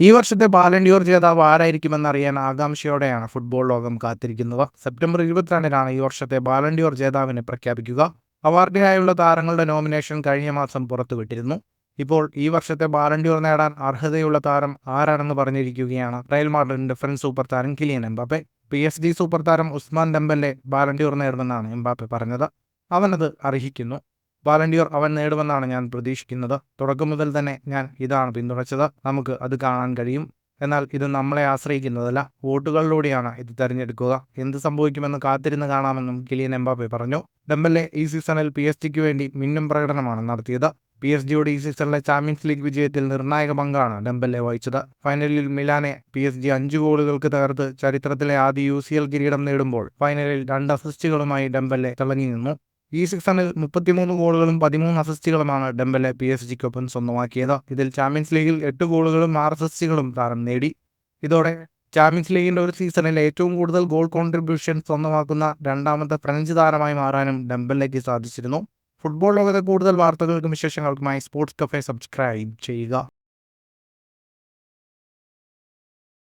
ഈ വർഷത്തെ ബാലൻ D or ജേതാവ് ആരായിരിക്കുമെന്നറിയാൻ ആകാംക്ഷയോടെയാണ് ഫുട്ബോൾ ലോകം കാത്തിരിക്കുന്നത്. സെപ്റ്റംബർ 22-നാണ് ഈ വർഷത്തെ ബാലൻ ഡി ഓർ ജേതാവിനെ പ്രഖ്യാപിക്കുക. അവാർഡിനായുള്ള താരങ്ങളുടെ നോമിനേഷൻ കഴിഞ്ഞ മാസം പുറത്തുവിട്ടിരുന്നു. ഇപ്പോൾ ഈ വർഷത്തെ ബാലൻ ഡി ഓർ നേടാൻ അർഹതയുള്ള താരം ആരാണെന്ന് പറഞ്ഞിരിക്കുകയാണ് റയൽ മാഡ്രിഡിന്റെ ഫ്രഞ്ച് സൂപ്പർ താരം കിലിയൻ എംബാപ്പെ. PSG സൂപ്പർ താരം Ousmane Dembele Ballon d'Or നേടുമെന്നാണ് എംബാപ്പെ പറഞ്ഞത്. അവനത് അർഹിക്കുന്നു. ബാലൻ ഡി ഓർ അവൻ നേടുമെന്നാണ് ഞാൻ പ്രതീക്ഷിക്കുന്നത്. തുടക്കം മുതൽ തന്നെ ഞാൻ ഇതാണ് പിന്തുണച്ചത്. നമുക്ക് അത് കാണാൻ കഴിയും. എന്നാൽ ഇത് നമ്മളെ ആശ്രയിക്കുന്നതല്ല, വോട്ടുകളിലൂടെയാണ് ഇത് തെരഞ്ഞെടുക്കുക. എന്ത് സംഭവിക്കുമെന്ന് കാത്തിരുന്ന് കാണാമെന്നും കിലിയൻ എംബാപ്പെ പറഞ്ഞു. ഡെമ്പലെ ഈ സീസണിൽ PSG വേണ്ടി മിന്നും പ്രകടനമാണ് നടത്തിയത്. PSG ഈ സീസണിലെ ചാമ്പ്യൻസ് ലീഗ് വിജയത്തിൽ നിർണായക പങ്കാണ് ഡെമ്പലെ വഹിച്ചത്. ഫൈനലിൽ മിലാനെ PSG 5 ഗോളുകൾക്ക് തകർത്ത് ചരിത്രത്തിലെ ആദ്യ UCL കിരീടം നേടുമ്പോൾ ഫൈനലിൽ 2 അസിസ്റ്റുകളുമായി ഡെമ്പലെ തിളങ്ങി നിന്നു. ഈ സീസണിൽ 33 ഗോളുകളും 13 അസിസ്റ്റുകളുമാണ് ഡെമ്പലെ PSG-ക്കൊപ്പം സ്വന്തമാക്കിയത്. ഇതിൽ ചാമ്പ്യൻസ് ലീഗിൽ 8 ഗോളുകളും 6 അസിസ്റ്റുകളും താരം നേടി. ഇതോടെ ചാമ്പ്യൻസ് ലീഗിന്റെ ഒരു സീസണിൽ ഏറ്റവും കൂടുതൽ ഗോൾ കോൺട്രിബ്യൂഷൻ സ്വന്തമാക്കുന്ന രണ്ടാമത്തെ ഫ്രഞ്ച് താരമായി മാറാനും ഡെമ്പലെയ്ക്ക് സാധിച്ചിരുന്നു. ഫുട്ബോൾ ലോകത്തെ കൂടുതൽ വാർത്തകൾക്കും വിശേഷങ്ങൾക്കുമായി സ്പോർട്സ് കഫേ സബ്സ്ക്രൈബ് ചെയ്യുക.